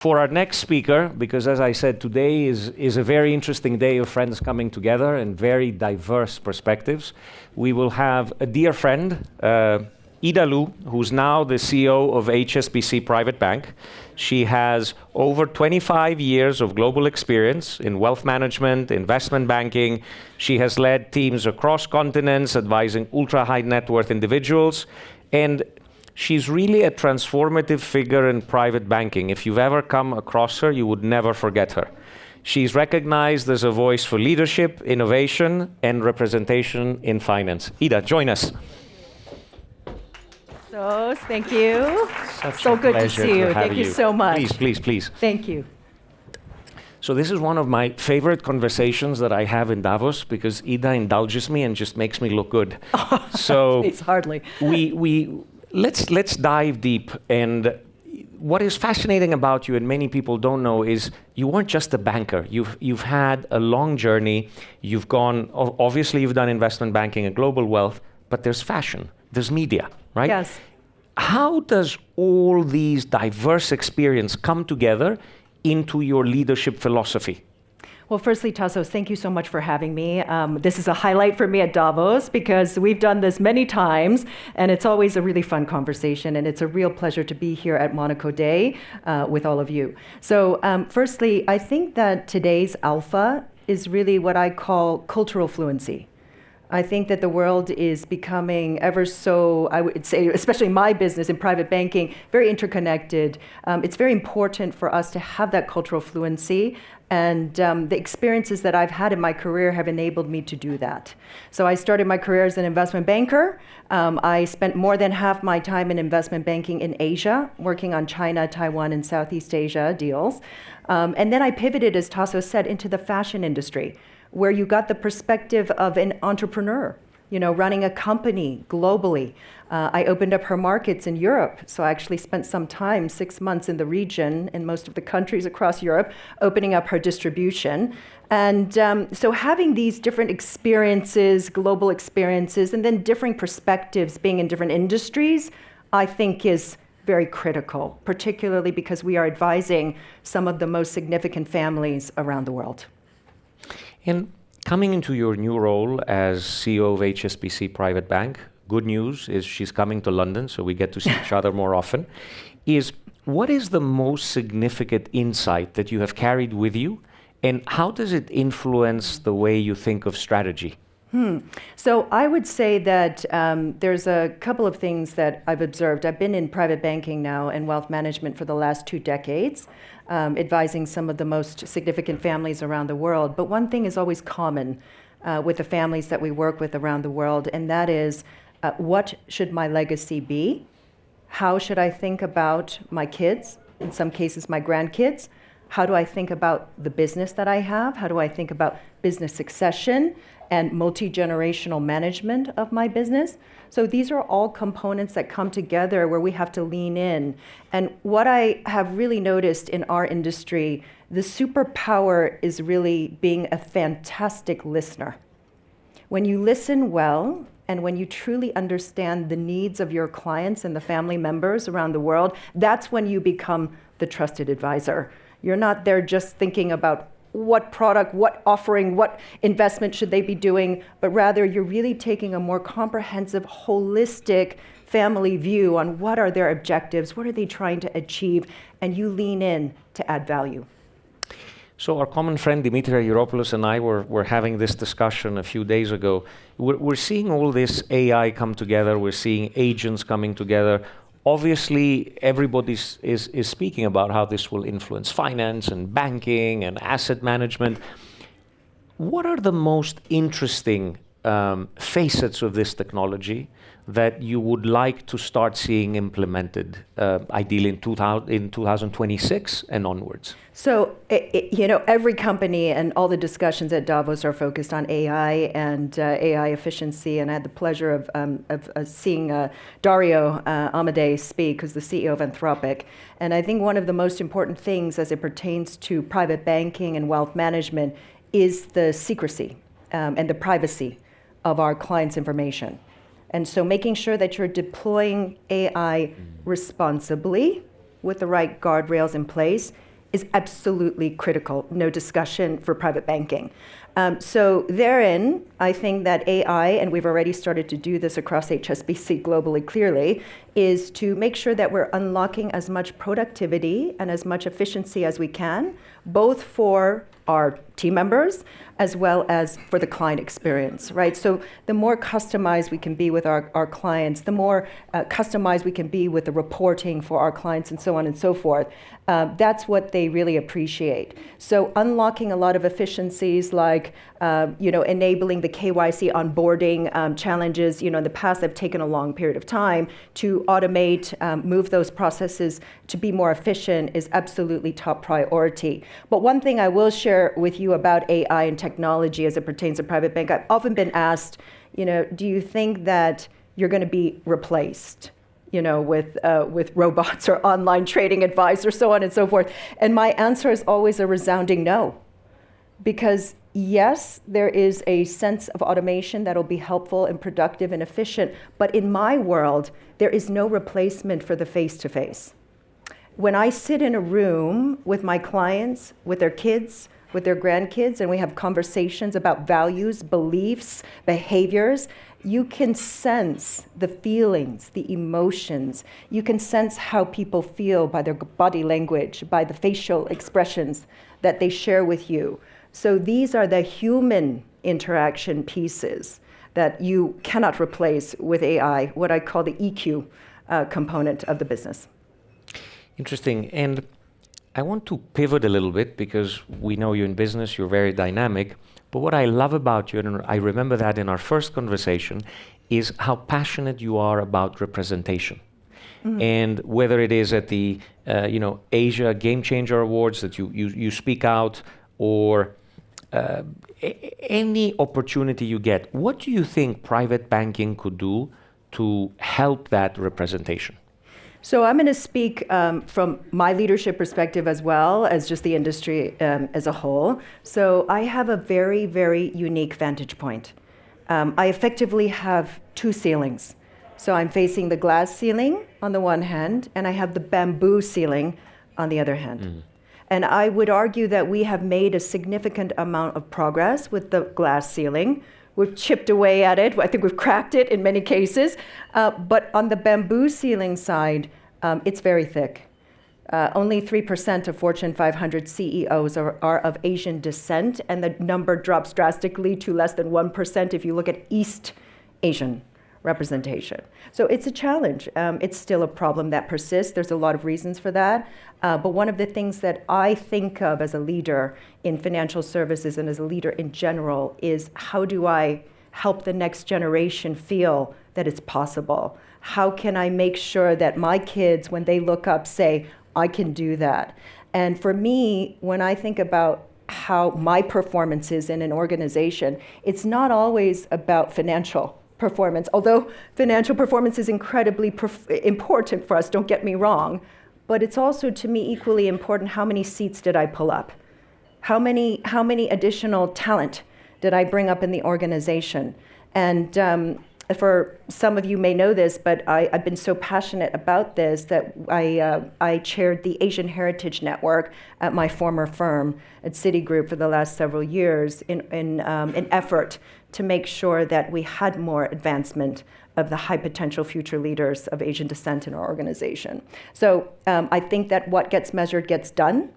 For our next speaker, because as I said, today is a very interesting day of friends coming together and very diverse perspectives. We will have a dear friend, Ida Lu, who's now the CEO of HSBC Private Bank. She has over 25 years of global experience in wealth management, investment banking. She has led teams across continents, advising ultra-high net worth individuals. And she's really a transformative figure in private banking. If you've ever come across her, you would never forget her. She's recognized as a voice for leadership, innovation, and representation in finance. Ida, join us. So, thank you. Such so a good to pleasure see you. have Thank you so much. Please, please, please. Thank you. So this is one of my favorite conversations that I have in Davos because Ida indulges me and just makes me look good. So it's hardly. Let's dive deep. And what is fascinating about you, and many people don't know, is you weren't just a banker. You've had a long journey. You've gone, obviously you've done investment banking and global wealth, but there's fashion, there's media, right? Yes. How does all these diverse experience come together into your leadership philosophy? Well, firstly, Tassos, thank you so much for having me. This is a highlight for me at Davos because we've done this many times, and it's always a really fun conversation, and it's a real pleasure to be here at Monaco Day with all of you. So, firstly, I think that today's alpha is really what I call cultural fluency. I think that the world is becoming ever so, I would say, especially my business in private banking, very interconnected. It's very important for us to have that cultural fluency, and the experiences that I've had in my career have enabled me to do that. So I started my career as an investment banker. I spent more than half my time in investment banking in Asia, working on China, Taiwan, and Southeast Asia deals. And then I pivoted, as Tassos said, into the fashion industry, where you got the perspective of an entrepreneur, running a company globally. I opened up her markets in Europe, so I actually spent some time, 6 months in the region, in most of the countries across Europe, opening up her distribution. And so having these different experiences, global experiences, and then differing perspectives being in different industries, I think is very critical, particularly because we are advising some of the most significant families around the world. And coming into your new role as CEO of HSBC Private Bank, good news is she's coming to London, so we get to see each other more often, what is the most significant insight that you have carried with you, and how does it influence the way you think of strategy? So I would say that there's a couple of things that I've observed. I've been in private banking now and wealth management for the last 2 decades, advising some of the most significant families around the world. But one thing is always common with the families that we work with around the world, and that is, what should my legacy be? How should I think about my kids, in some cases my grandkids? How do I think about the business that I have? How do I think about business succession and multi-generational management of my business? So these are all components that come together where we have to lean in. And what I have really noticed in our industry, the superpower is really being a fantastic listener. When you listen well, and when you truly understand the needs of your clients and the family members around the world, that's when you become the trusted advisor. You're not there just thinking about what product, what offering, what investment should they be doing, but rather you're really taking a more comprehensive, holistic family view on what are their objectives, what are they trying to achieve, and you lean in to add value. So our common friend Dimitri Europoulos and I were having this discussion a few days ago. We're seeing all this AI come together, we're seeing agents coming together. Obviously, everybody is speaking about how this will influence finance and banking and asset management. What are the most interesting facets of this technology that you would like to start seeing implemented, ideally in 2026 and onwards? So, every company and all the discussions at Davos are focused on AI and AI efficiency. And I had the pleasure of seeing Dario Amodei speak, who's the CEO of Anthropic. And I think one of the most important things as it pertains to private banking and wealth management is the secrecy and the privacy of our clients' information. And so making sure that you're deploying AI responsibly with the right guardrails in place is absolutely critical, no discussion for private banking. So therein, I think that AI, and we've already started to do this across HSBC globally clearly, is to make sure that we're unlocking as much productivity and as much efficiency as we can, both for our team members as well as for the client experience, right? So the more customized we can be with our clients, the more customized we can be with the reporting for our clients and so on and so forth, that's what they really appreciate. So unlocking a lot of efficiencies like, enabling the KYC onboarding challenges, in the past have taken a long period of time to automate, move those processes to be more efficient is absolutely top priority. But one thing I will share with you about AI and technology as it pertains to private bank, I've often been asked, do you think that you're going to be replaced, with robots or online trading advice or so on and so forth? And my answer is always a resounding no. Because yes, there is a sense of automation that'll be helpful and productive and efficient, but in my world, there is no replacement for the face-to-face. When I sit in a room with my clients, with their kids, with their grandkids, and we have conversations about values, beliefs, behaviors, you can sense the feelings, the emotions. You can sense how people feel by their body language, by the facial expressions that they share with you. So these are the human interaction pieces that you cannot replace with AI, what I call the EQ component of the business. Interesting. And I want to pivot a little bit because we know you in business, you're very dynamic. But what I love about you, and I remember that in our first conversation, is how passionate you are about representation. Mm-hmm. And whether it is at the Asia Game Changer Awards that you speak out, or any opportunity you get, what do you think private banking could do to help that representation? So I'm going to speak from my leadership perspective as well as just the industry as a whole. So I have a very, very unique vantage point. I effectively have two ceilings. So I'm facing the glass ceiling on the one hand, and I have the bamboo ceiling on the other hand. Mm. And I would argue that we have made a significant amount of progress with the glass ceiling. We've chipped away at it. I think we've cracked it in many cases. But on the bamboo ceiling side, it's very thick. Only 3% of Fortune 500 CEOs are of Asian descent, and the number drops drastically to less than 1% if you look at East Asian representation. So it's a challenge. It's still a problem that persists. There's a lot of reasons for that. But one of the things that I think of as a leader in financial services and as a leader in general is, how do I help the next generation feel that it's possible? How can I make sure that my kids, when they look up, say, I can do that? And for me, when I think about how my performance is in an organization, it's not always about financial performance, although financial performance is incredibly important for us, don't get me wrong, but it's also, to me, equally important, how many seats did I pull up? How many additional talent did I bring up in the organization? And for some of you may know this, but I've been so passionate about this that I chaired the Asian Heritage Network at my former firm at Citigroup for the last several years in an effort to make sure that we had more advancement of the high potential future leaders of Asian descent in our organization. So I think that what gets measured gets done.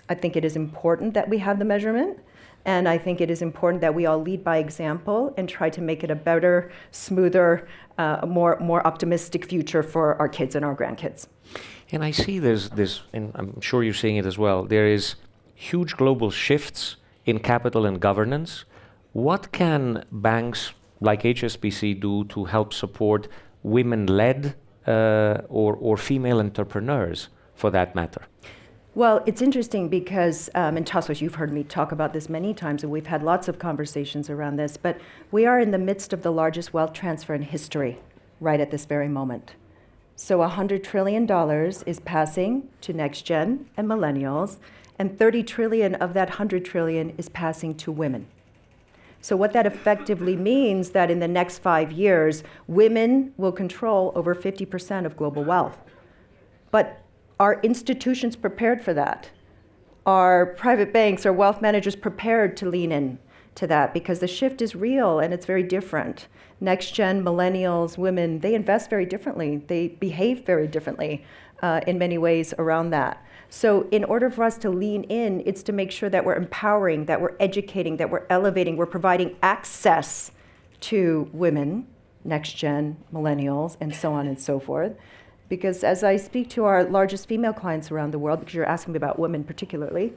I think it is important that we have the measurement. And I think it is important that we all lead by example and try to make it a better, smoother, more optimistic future for our kids and our grandkids. And I see there's this, and I'm sure you're seeing it as well, there is huge global shifts in capital and governance. What can banks like HSBC do to help support women-led or female entrepreneurs, for that matter? Well, it's interesting because, and Tassos, you've heard me talk about this many times, and we've had lots of conversations around this, but we are in the midst of the largest wealth transfer in history right at this very moment. So $100 trillion is passing to next gen and millennials, and 30 trillion of that 100 trillion is passing to women. So what that effectively means that in the next 5 years, women will control over 50% of global wealth. But Are institutions prepared for that? Are private banks or wealth managers prepared to lean in to that? Because the shift is real and it's very different. Next gen, millennials, women, they invest very differently. They behave very differently in many ways around that. So in order for us to lean in, it's to make sure that we're empowering, that we're educating, that we're elevating, we're providing access to women, next gen, millennials, and so on and so forth. Because as I speak to our largest female clients around the world, because you're asking me about women particularly,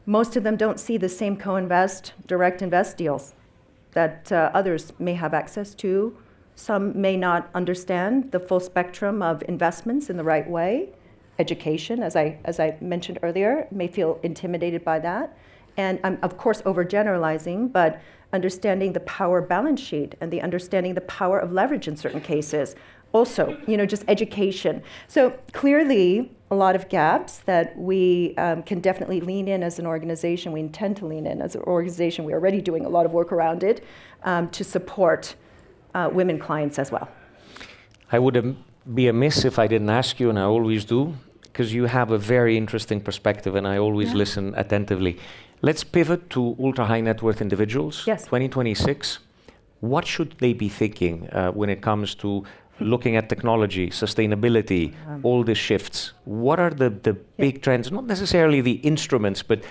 most of them don't see the same co-invest, direct invest deals that others may have access to. Some may not understand the full spectrum of investments in the right way. Education, as I mentioned earlier, may feel intimidated by that. And I'm, of course, overgeneralizing, but understanding the power balance sheet and the understanding the power of leverage in certain cases. Also, just education. So clearly, a lot of gaps that we can definitely lean in as an organization. We intend to lean in as an organization. We're already doing a lot of work around it to support women clients as well. I would be amiss if I didn't ask you, and I always do, because you have a very interesting perspective, and I always listen attentively. Let's pivot to ultra-high net worth individuals. Yes. 2026. What should they be thinking when it comes to looking at technology, sustainability, all the shifts? What are the big trends? Not necessarily the instruments, but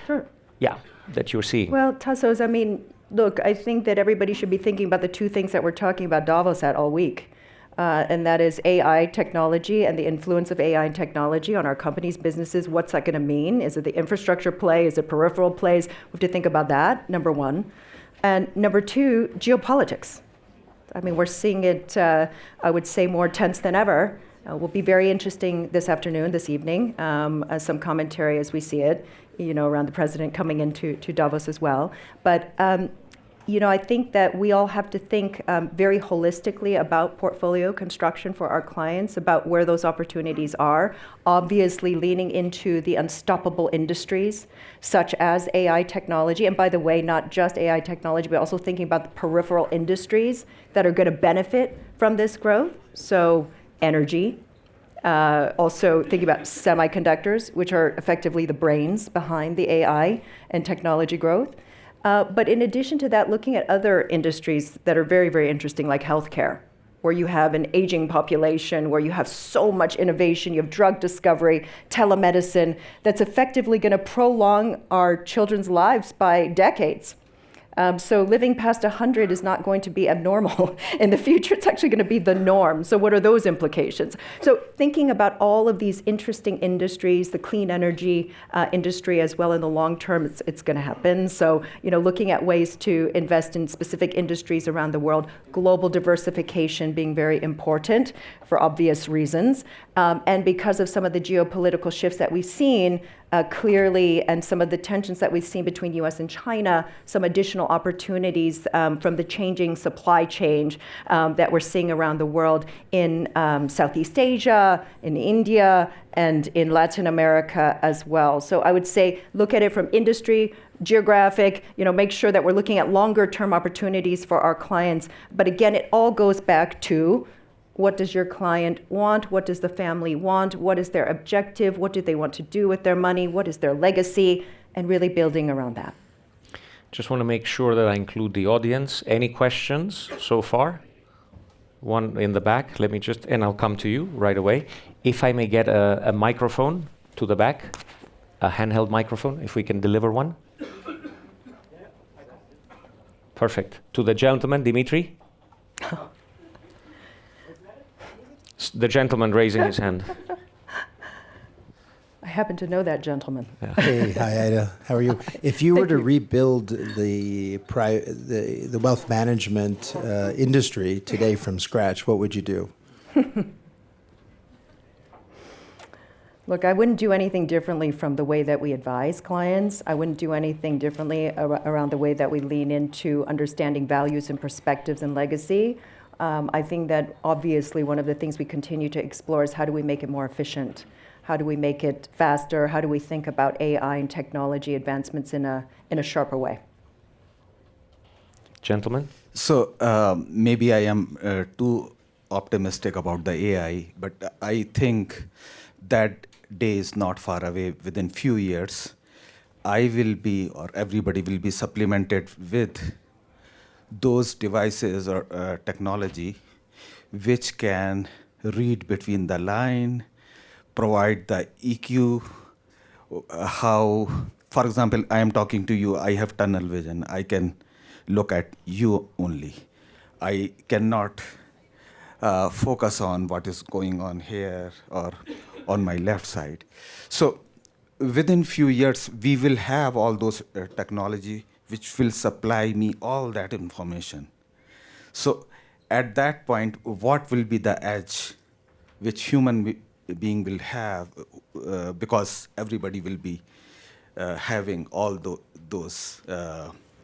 that you're seeing. Well, Tassos, look, I think that everybody should be thinking about the two things that we're talking about Davos at all week. And that is AI technology and the influence of AI and technology on our companies' businesses. What's that going to mean? Is it the infrastructure play? Is it peripheral plays? We have to think about that, number one. And number two, geopolitics. We're seeing it, I would say, more tense than ever. Will be very interesting this evening, some commentary as we see it, around the president coming into Davos as well. But I think that we all have to think very holistically about portfolio construction for our clients, about where those opportunities are, obviously leaning into the unstoppable industries, such as AI technology. And by the way, not just AI technology, but also thinking about the peripheral industries that are going to benefit from this growth. So energy, also thinking about semiconductors, which are effectively the brains behind the AI and technology growth. But in addition to that, looking at other industries that are very, very interesting, like healthcare, where you have an aging population, where you have so much innovation, you have drug discovery, telemedicine, that's effectively going to prolong our children's lives by decades. So living past 100 is not going to be abnormal in the future. It's actually going to be the norm. So what are those implications? So thinking about all of these interesting industries, the clean energy industry as well in the long term, it's going to happen. So, looking at ways to invest in specific industries around the world, global diversification being very important for obvious reasons. And because of some of the geopolitical shifts that we've seen, clearly, and some of the tensions that we've seen between US and China, some additional opportunities from the changing supply chain that we're seeing around the world in Southeast Asia, in India, and in Latin America as well. So I would say look at it from industry, geographic, make sure that we're looking at longer term opportunities for our clients. But again, it all goes back to what does your client want? What does the family want? What is their objective? What do they want to do with their money? What is their legacy? And really building around that. Just want to make sure that I include the audience. Any questions so far? One in the back. And I'll come to you right away. If I may get a microphone to the back, a handheld microphone, if we can deliver one. Perfect. To the gentleman, Dimitri. The gentleman raising his hand. I happen to know that gentleman. Yeah. Hey, hi Ida. How are you? If you were to rebuild the wealth management industry today from scratch, what would you do? Look, I wouldn't do anything differently from the way that we advise clients. I wouldn't do anything differently around the way that we lean into understanding values and perspectives and legacy. I think that obviously one of the things we continue to explore is how do we make it more efficient? How do we make it faster? How do we think about AI and technology advancements in a sharper way? Gentlemen? So maybe I am too optimistic about the AI, but I think that day is not far away. Within few years, I will be, or everybody will be supplemented with those devices or technology which can read between the line, provide the EQ, how, for example, I am talking to you, I have tunnel vision, I can look at you only. I cannot focus on what is going on here or on my left side. So within few years, we will have all those technology which will supply me all that information. So at that point, what will be the edge which human being will have because everybody will be having all those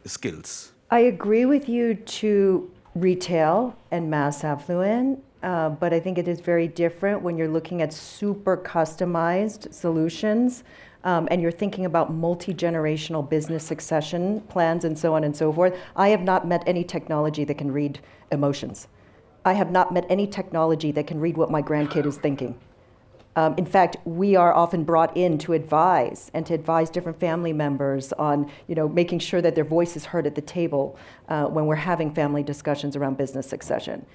skills? I agree with you to retail and mass affluent, but I think it is very different when you're looking at super customized solutions and you're thinking about multi-generational business succession plans and so on and so forth. I have not met any technology that can read emotions. I have not met any technology that can read what my grandkid is thinking. In fact, we are often brought in to advise different family members on, making sure that their voice is heard at the table when we're having family discussions around business succession.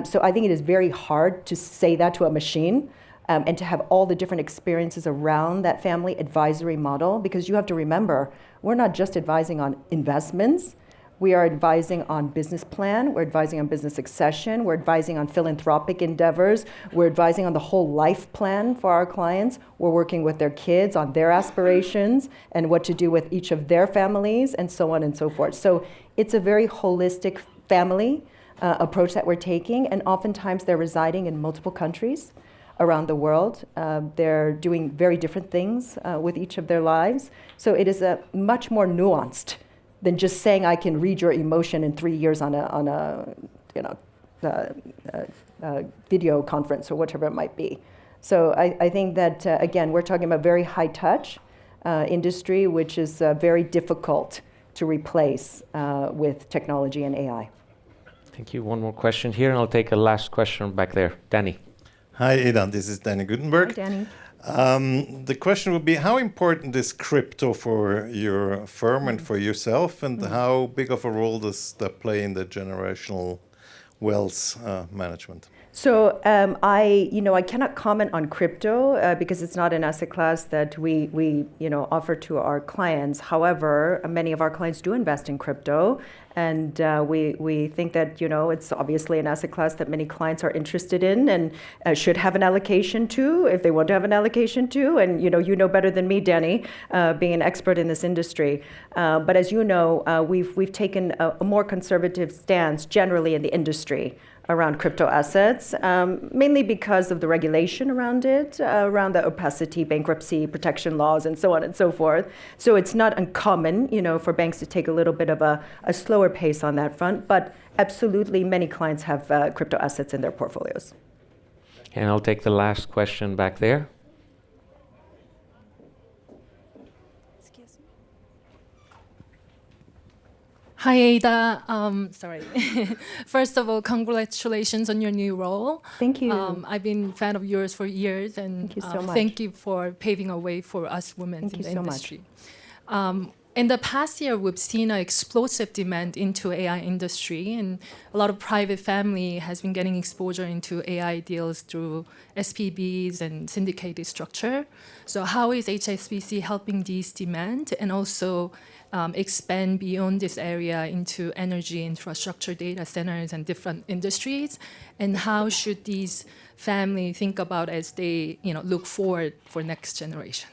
So I think it is very hard to say that to a machine and to have all the different experiences around that family advisory model, because you have to remember, we're not just advising on investments. We are advising on business plan, we're advising on business succession, we're advising on philanthropic endeavors, we're advising on the whole life plan for our clients, we're working with their kids on their aspirations and what to do with each of their families and so on and so forth. So it's a very holistic family approach that we're taking, and oftentimes they're residing in multiple countries around the world. They're doing very different things with each of their lives. So it is a much more nuanced than just saying I can read your emotion in 3 years on a video conference or whatever it might be. So I think that, again, we're talking about very high touch industry, which is very difficult to replace with technology and AI. Thank you. One more question here, and I'll take a last question back there. Danny. Hi, Ida. This is Danny Gutenberg. Hi, Danny. The question would be, how important is crypto for your firm and for yourself, and how big of a role does that play in the generational wealth management? So I cannot comment on crypto because it's not an asset class that we offer to our clients. However, many of our clients do invest in crypto, and we think that it's obviously an asset class that many clients are interested in and should have an allocation to if they want to have an allocation to. And you know better than me, Danny, being an expert in this industry. But as you know, we've taken a more conservative stance generally in the industry around crypto assets, mainly because of the regulation around it, around the opacity, bankruptcy, protection laws, and so on and so forth. So it's not uncommon, for banks to take a little bit of a slower pace on that front, but absolutely many clients have crypto assets in their portfolios. And I'll take the last question back there. Hi, Ada. Sorry. First of all, congratulations on your new role. Thank you. I've been a fan of yours for years, and thank you so much. Thank you for paving a way for us women in the industry. In the past year, we've seen an explosive demand into AI industry, and a lot of private family has been getting exposure into AI deals through SPVs and syndicated structure. So how is HSBC helping these demand and also expand beyond this area into energy infrastructure, data centers, and different industries? And how should these families think about as they look forward for next generation?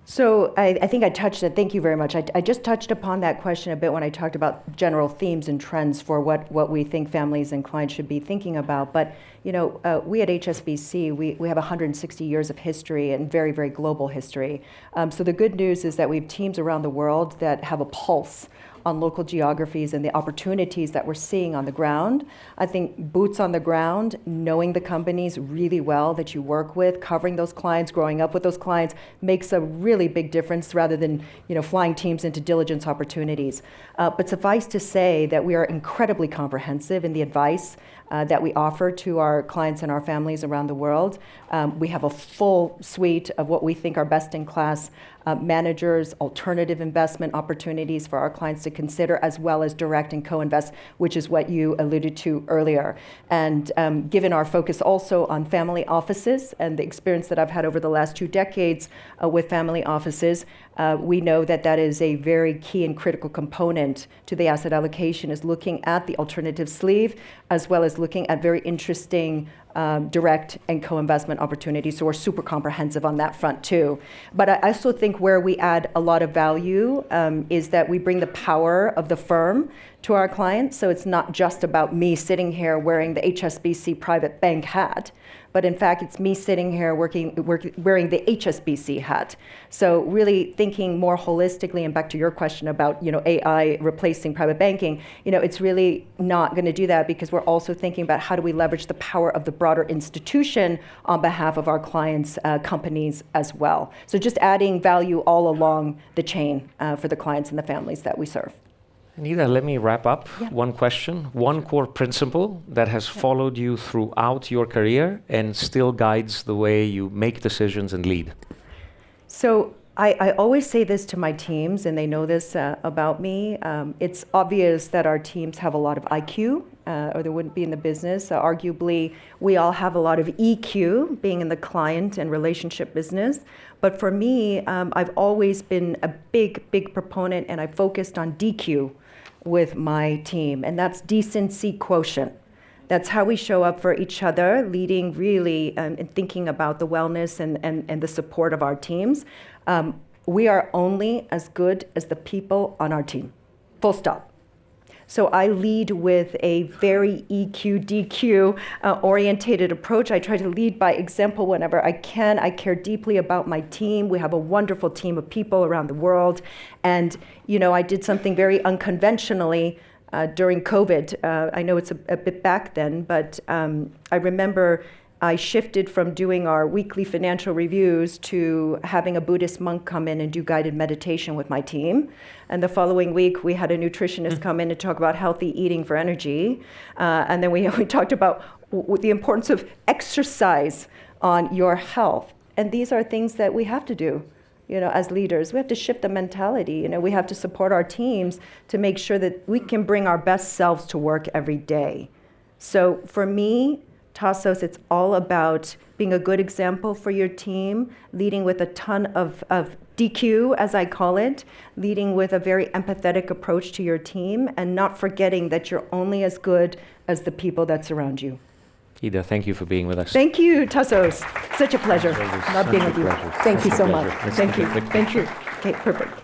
So I think I touched it. Thank you very much. I just touched upon that question a bit when I talked about general themes and trends for what we think families and clients should be thinking about. But we at HSBC, we have 160 years of history and very, very global history. So the good news is that we have teams around the world that have a pulse on local geographies and the opportunities that we're seeing on the ground. I think boots on the ground, knowing the companies really well that you work with, covering those clients, growing up with those clients, makes a really big difference rather than flying teams into diligence opportunities. But suffice to say that we are incredibly comprehensive in the advice that we offer to our clients and our families around the world. We have a full suite of what we think are best-in-class managers, alternative investment opportunities for our clients to consider, as well as direct and co-invest, which is what you alluded to earlier. And given our focus also on family offices and the experience that I've had over the last 2 decades with family offices, we know that that is a very key and critical component to the asset allocation, is looking at the alternative sleeve, as well as looking at very interesting direct and co-investment opportunities. So we're super comprehensive on that front too. But I also think where we add a lot of value is that we bring the power of the firm to our clients. So it's not just about me sitting here wearing the HSBC Private Bank hat, but in fact, it's me sitting here wearing the HSBC hat. So really thinking more holistically, and back to your question about AI replacing private banking, it's really not going to do that, because we're also thinking about how do we leverage the power of the broader institution on behalf of our clients' companies as well. So just adding value all along the chain for the clients and the families that we serve. Anita, let me wrap up. One question, one core principle that has followed you throughout your career and still guides the way you make decisions and lead. So I always say this to my teams, and they know this about me. It's obvious that our teams have a lot of IQ, or they wouldn't be in the business. Arguably, we all have a lot of EQ, being in the client and relationship business. But for me, I've always been a big proponent, and I focused on DQ with my team, and that's Decency Quotient. That's how we show up for each other, leading really and thinking about the wellness and the support of our teams. We are only as good as the people on our team, full stop. So I lead with a very EQ, DQ orientated approach. I try to lead by example whenever I can. I care deeply about my team. We have a wonderful team of people around the world. And, I did something very unconventionally during COVID. I know it's a bit back then, but I remember I shifted from doing our weekly financial reviews to having a Buddhist monk come in and do guided meditation with my team. And the following week, we had a nutritionist come in to talk about healthy eating for energy. And then we talked about the importance of exercise on your health. And these are things that we have to do, as leaders. We have to shift the mentality. We have to support our teams to make sure that we can bring our best selves to work every day. So for me, Tassos, it's all about being a good example for your team, leading with a ton of DQ, as I call it, leading with a very empathetic approach to your team, and not forgetting that you're only as good as the people that surround you. Ida, thank you for being with us. Thank you, Tassos. Such a pleasure. Love being with you. Thank you so much. Thank you. Okay, perfect.